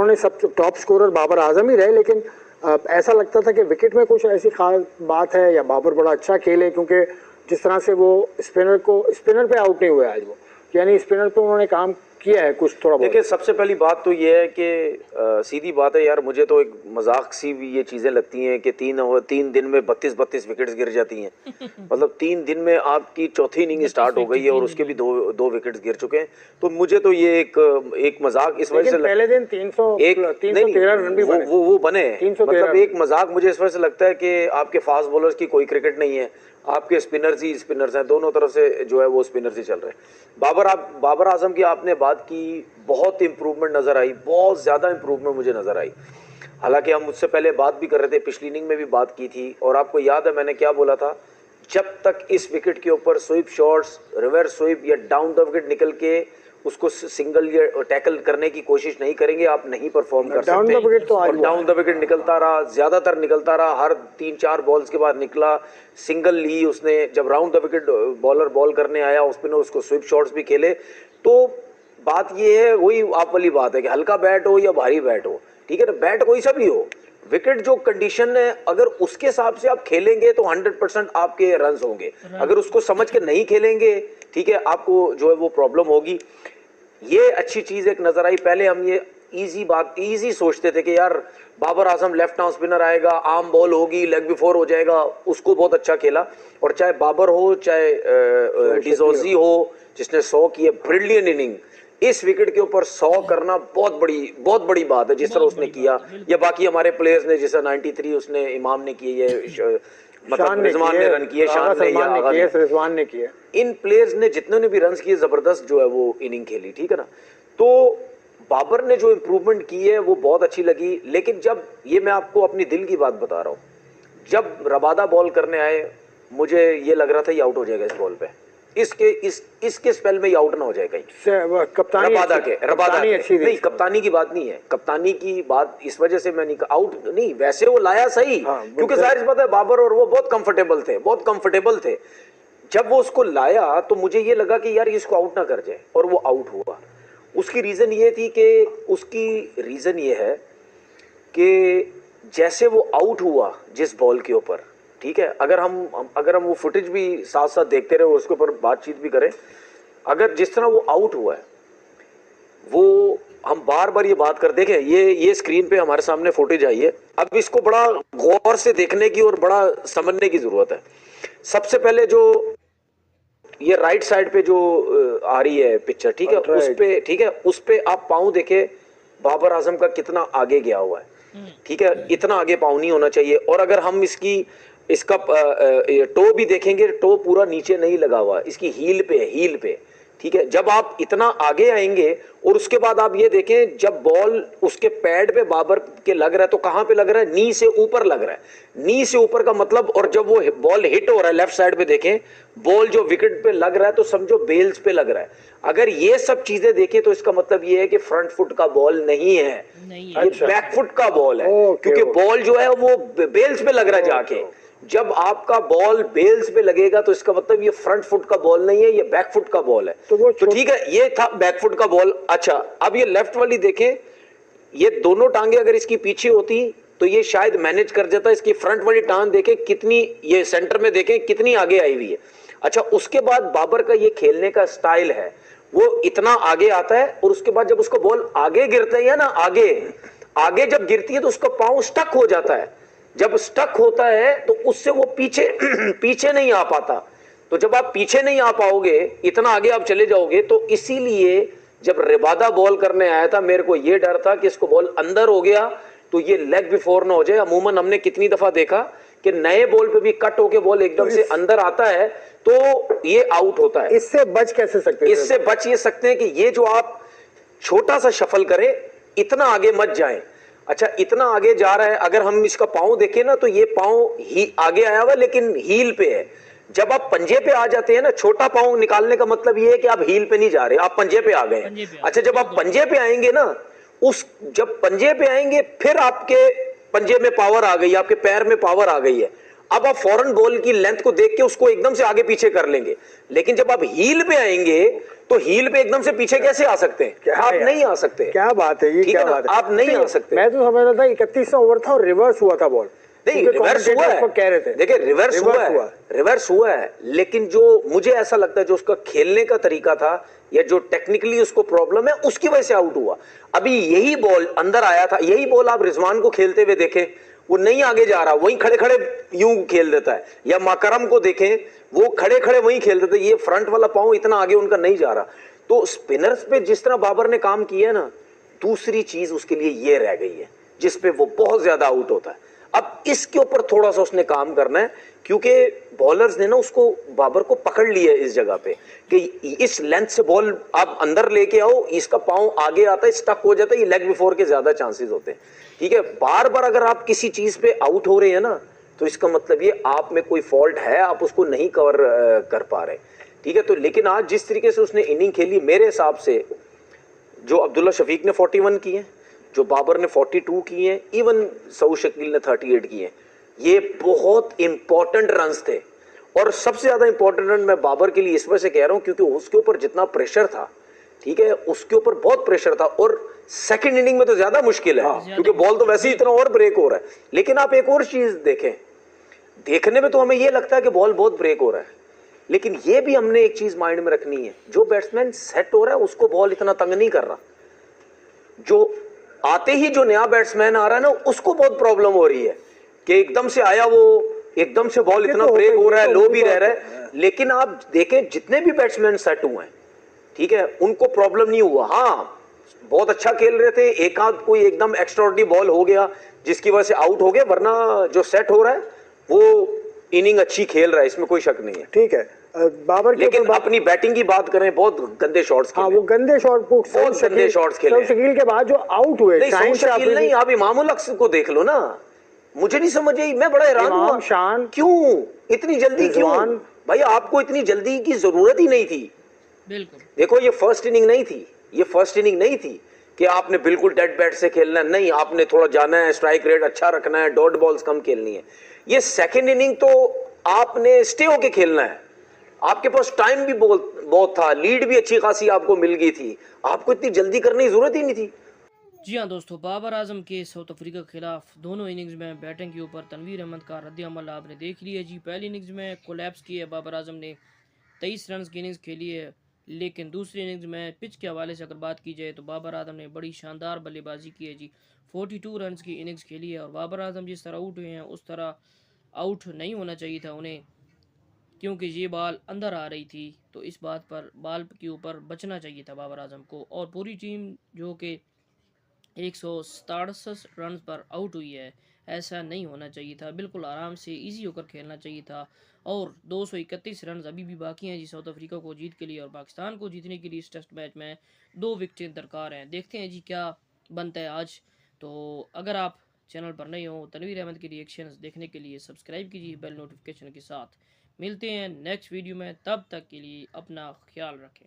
उन्होंने सब top scorer Babar Azam ही रहे, लेकिन ऐसा लगता था कि विकेट में कुछ ऐसी खास बात है या बाबर बड़ा अच्छा खेले, क्योंकि जिस तरह से वो स्पिनर पे आउट नहीं हुए आज वो, यानी स्पिनर पे उन्होंने काम किया है कुछ थोड़ा बहुत। देखिए सबसे पहली बात तो ये है कि सीधी बात है यार, मुझे तो एक मजाक सी भी ये चीज़ें लगती हैं कि तीन दिन में 32 विकेट्स गिर जाती हैं। मतलब 3 दिन में आपकी चौथी इनिंग स्टार्ट हो गई है और उसके भी दो विकेट्स गिर चुके हैं। तो मुझे तो ये एक मजाक इस वजह से पहले दिन 313 रन भी बने, वो बने, 313 मतलब एक मजाक मुझे इस वजह से लगता है कि आपके फास्ट बॉलर्स की कोई क्रिकेट नहीं है, आपके स्पिनर्स ही स्पिनर्स हैं, दोनों तरफ से जो है वो स्पिनर्स ही चल रहे हैं। बाबर आजम की आपने बात की, बहुत इंप्रूवमेंट नज़र आई, बहुत ज़्यादा इंप्रूवमेंट मुझे नज़र आई। हालांकि हम मुझसे पहले बात भी कर रहे थे, पिछली इनिंग में भी बात की थी, और आपको याद है मैंने क्या बोला था, जब तक इस विकेट के ऊपर स्वीप शॉट्स, रिवर्स स्वीप या डाउन द विकेट निकल के उसको सिंगल या टैकल करने की कोशिश नहीं करेंगे, आप नहीं परफॉर्म कर सकते। और डाउन द विकेट निकलता रहा, ज्यादातर निकलता रहा, हर 3-4 बॉल्स के बाद निकला, सिंगल ली उसने। जब round the wicket bowler ball करने आया उसने उसको स्विप शॉट्स भी खेले। तो बात ये है, वही आप वाली बात है कि हल्का बैट हो या भारी बैट हो, ठीक है ना, बैट कोई सा भी हो, विकेट जो कंडीशन है अगर उसके हिसाब से आप खेलेंगे तो 100% आपके रन्स होंगे। अगर उसको समझ के नहीं खेलेंगे, ठीक है, आपको जो है वो प्रॉब्लम होगी। ये अच्छी चीज एक नजर आई। पहले हम ये इजी सोचते थे कि यार Babar Azam left arm spinner आएगा, आर्म बॉल होगी, लेग बिफोर हो जाएगा, उसको बहुत अच्छा खेला। और चाहे बाबर हो चाहे डिजोजी हो जिसने 100 किए, ब्रिलियंट इनिंग, इस विकेट के ऊपर 100 करना बहुत बड़ी बात है जिस तरह उसने किया। या बाकी हमारे प्लेयर्स ने, जैसे 93 उसने इमाम ने किए, मतलब रिजवान ने रन किए, शान ने या रिजवान ने किए, इन प्लेयर्स ने जितने ने भी रन किए जबरदस्त जो है वो इनिंग खेली, ठीक है ना। तो बाबर ने जो इम्प्रूवमेंट की है वो बहुत अच्छी लगी। लेकिन जब ये, मैं आपको अपनी दिल की बात बता रहा हूँ, जब रबादा बॉल करने आए मुझे ये लग रहा था ये आउट हो जाएगा इस बॉल पे, इसके स्पेल में ये आउट ना हो जाए कहीं। कप्तानी नहीं, कप्तानी की बात नहीं है, कप्तानी की बात इस वजह से मैं नहीं, आउट नहीं, वैसे वो लाया सही, क्योंकि जाहिर सी बात है बाबर और वो बहुत कंफर्टेबल थे। जब वो उसको लाया तो मुझे ये लगा कि यार इसको आउट ना कर जाए, और वो आउट हुआ। उसकी रीजन ये है कि जैसे वो आउट हुआ जिस बॉल के ऊपर, ठीक है, अगर हम वो फुटेज भी साथ साथ देखते रहे, उसके ऊपर बातचीत भी करें, अगर जिस तरह वो आउट हुआ है, वो हम बार बार ये बात कर देखें, ये स्क्रीन पे हमारे सामने फुटेज आई है, अब इसको बड़ा गौर से देखने की और बड़ा समझने की जरूरत है। सबसे पहले जो ये राइट साइड पे जो आ रही है पिक्चर, ठीक है, उस पे आप पाँव देखे, बाबर आजम का कितना आगे गया हुआ है, ठीक है, इतना आगे पाँव नहीं होना चाहिए। और अगर हम इसका टो भी देखेंगे, टो पूरा नीचे नहीं लगा हुआ, इसकी हील पे, ठीक है। जब आप इतना आगे आएंगे और उसके बाद आप ये देखें, जब बॉल उसके पैड पे बाबर के लग रहा है तो कहां पे लग रहा है, नी से ऊपर लग रहा है, नी से ऊपर का मतलब। और जब वो बॉल हिट हो रहा है लेफ्ट साइड पे देखें, बॉल जो विकेट पे लग रहा है तो समझो बेल्स पे लग रहा है। अगर ये सब चीजें देखें तो इसका मतलब ये है कि फ्रंट फुट का बॉल नहीं है, ये बैक फुट का बॉल है, क्योंकि बॉल जो है वो बेल्स पे लग रहा है जाके। जब आपका बॉल बेल्स पे लगेगा तो इसका मतलब ये फ्रंट फुट का बॉल नहीं है, ये बैक फुट का बॉल है। तो ठीक है, ये था बैक फुट का बॉल। अच्छा, अब ये लेफ्ट वाली देखें, ये दोनों टांगे अगर इसकी पीछे होती तो ये शायद मैनेज कर जाता। इसकी फ्रंट वाली टांग देखें कितनी, ये सेंटर में देखें कितनी आगे आई हुई है। अच्छा, उसके बाद बाबर का ये खेलने का स्टाइल है, वो इतना आगे आता है, और उसके बाद जब उसका बॉल आगे गिरता है ना, आगे जब गिरती है तो उसका पांव स्टक हो जाता है। जब स्टक होता है तो उससे वो पीछे नहीं आ पाता। तो जब आप पीछे नहीं आ पाओगे, इतना आगे आप चले जाओगे, तो इसीलिए जब रबादा बॉल करने आया था मेरे को ये डर था कि इसको बॉल अंदर हो गया तो ये लेग बिफोर ना हो जाए। अमूमन हमने कितनी दफा देखा कि नए बॉल पे भी कट होके बॉल एकदम से अंदर आता है तो ये आउट होता है। इससे बच कैसे सकते हैं? इससे बच ये सकते हैं कि ये जो आप छोटा सा शफल करें, इतना आगे मत जाएं। अच्छा, इतना आगे जा रहा है, अगर हम इसका पांव देखें ना तो ये पांव ही आगे आया हुआ लेकिन हील पे है। जब आप पंजे पे आ जाते हैं ना, छोटा पांव निकालने का मतलब ये है कि आप हील पे नहीं जा रहे, आप पंजे पे आ गए। अच्छा, जब आप पंजे पे आएंगे ना, जब पंजे पे आएंगे फिर आपके पंजे में पावर आ गई, आपके पैर में पावर आ गई है। अब आप फॉरन बॉल की लेंथ को देख के उसको एकदम से आगे पीछे कर लेंगे, लेकिन जब आप हील पे आएंगे तो हील पे एकदम से पीछे कैसे आ सकते हैं? क्या आप यार? नहीं आ सकते। क्या बात है, ये ठीक क्या है ना? बात है? आप नहीं आ सकते। मैं तो समझ रहा था 31वां ओवर था और रिवर्स हुआ था बॉल। नहीं, क्योंकि रिवर्स हुआ commentators है। को कह रहे थे देखिए रिवर्स हुआ है, लेकिन जो मुझे ऐसा लगता है जो उसका खेलने का तरीका था या जो टेक्निकली उसको प्रॉब्लम है उसकी वजह से आउट हुआ। अभी यही बॉल अंदर आया था, यही बॉल आप रिजवान को खेलते हुए देखें, वो नहीं आगे जा रहा, वहीं खड़े खड़े यूं खेल देता है। या माकरम को देखें, वो खड़े खड़े वहीं खेल देते, ये फ्रंट वाला पांव इतना आगे उनका नहीं जा रहा। तो स्पिनर्स पे जिस तरह बाबर ने काम किया है ना, दूसरी चीज उसके लिए ये रह गई है जिसपे वो बहुत ज्यादा आउट होता है। अब इसके ऊपर थोड़ा सा उसने काम करना है, क्योंकि बॉलर्स ने ना उसको बाबर को पकड़ लिया है इस जगह पे कि इस लेंथ से बॉल आप अंदर लेके आओ, इसका पांव आगे आता है, स्टक हो जाता है, ये लेग बिफोर के ज्यादा चांसेस होते हैं। ठीक है, बार बार अगर आप किसी चीज पे आउट हो रहे हैं ना, तो इसका मतलब ये आप में कोई फॉल्ट है, आप उसको नहीं कवर कर पा रहे। ठीक है, तो लेकिन आज जिस तरीके से उसने इनिंग खेली, मेरे हिसाब से जो अब्दुल्ला शफीक ने 41 किए, जो बाबर ने 42 किए हैं, इवन सऊद शकील ने 38 किए हैं, ये बहुत इंपॉर्टेंट रन्स थे। और सबसे ज्यादा इंपॉर्टेंट रन मैं बाबर के लिए इस वजह से कह रहा हूं क्योंकि उसके ऊपर जितना प्रेशर था, ठीक है, उसके ऊपर बहुत प्रेशर था। और सेकंड इनिंग में तो ज्यादा मुश्किल है, क्योंकि बॉल तो वैसे ही इतना और ब्रेक हो रहा है। लेकिन आप एक और चीज देखें, देखने में तो हमें यह लगता है कि बॉल बहुत ब्रेक हो रहा है, लेकिन यह भी हमने एक चीज माइंड में रखनी है, जो बैट्समैन सेट हो रहा है उसको बॉल इतना तंग नहीं कर रहा। जो आते ही जो नया बैट्समैन आ रहा है ना, उसको बहुत प्रॉब्लम हो रही है कि एकदम से आया, वो एकदम से बॉल इतना ब्रेक हो रहा है, लो भी रह रहा है। लेकिन आप देखें जितने भी बैट्समैन सेट हुए हैं, ठीक है, उनको प्रॉब्लम नहीं हुआ। हाँ, बहुत अच्छा खेल रहे थे, एक आध कोई एकदम एक्स्ट्राऑर्डिनरी बॉल हो गया जिसकी वजह से आउट हो गए, वरना जो सेट हो रहा है वो इनिंग अच्छी खेल रहा है, इसमें कोई शक नहीं है। ठीक है, बाबर के लेकिन ऊपर अपनी बैटिंग की बात करें, बहुत गंदे शॉट्स हाँ, खेले। वो गंदे शॉट, बहुत गंदे शॉट्स खेले। सऊद शकील के बाद जो आउट हुए, नहीं, शाहीन सऊद शकील नहीं, आप इमामुल हक को देख लो ना, मुझे नहीं समझ आई, मैं बड़ा हैरान हुआ, शान, क्यों इतनी जल्दी, क्यों रिजवान। भाई, आपको इतनी जल्दी की जरूरत ही नहीं थी। बिल्कुल देखो, ये फर्स्ट इनिंग नहीं थी, ये फर्स्ट इनिंग नहीं थी कि आपने बिल्कुल डेड बैट से खेलना है, नहीं, आपने थोड़ा जाना है, स्ट्राइक रेट अच्छा रखना है, डॉट बॉल्स कम खेलनी है। ये सेकेंड इनिंग तो आपने स्टे होके खेलना है, आपके पास टाइम भी बहुत था, लीड भी अच्छी खासी आपको मिल गई थी, आपको इतनी जल्दी करने की जरूरत ही नहीं थी। जी हाँ दोस्तों, बाबर आजम के साउथ अफ्रीका के खिलाफ दोनों इनिंग्स में बैटिंग के ऊपर तनवीर अहमद का रद्द-ए-अमल आपने देख लिया जी। पहली इनिंग्स में कोलैप्स की है बाबर आजम ने, 23 रन की इनिंग्स खेली है, लेकिन दूसरी इनिंग्स में पिच के हवाले से अगर बात की जाए तो बाबर आजम ने बड़ी शानदार बल्लेबाजी की है जी। 42 रन की इनिंग्स खेली है और बाबर आजम जिस तरह आउट हुए हैं उस तरह आउट नहीं होना चाहिए था उन्हें, क्योंकि ये बॉल अंदर आ रही थी, तो इस बात पर बॉल के ऊपर बचना चाहिए था बाबर आजम को। और पूरी टीम जो कि 167 रन पर आउट हुई है, ऐसा नहीं होना चाहिए था, बिल्कुल आराम से इजी होकर खेलना चाहिए था। और 231 रन अभी भी बाकी हैं जी साउथ अफ्रीका को जीत के लिए, और पाकिस्तान को जीतने के लिए इस टेस्ट मैच में 2 विकेटें दरकार हैं। देखते हैं जी क्या बनता है आज। तो अगर आप चैनल पर नए हो, तनवीर अहमद के रिएक्शंस देखने के लिए सब्सक्राइब कीजिए बेल नोटिफिकेशन के साथ। मिलते हैं नेक्स्ट वीडियो में, तब तक के लिए अपना ख्याल रखें।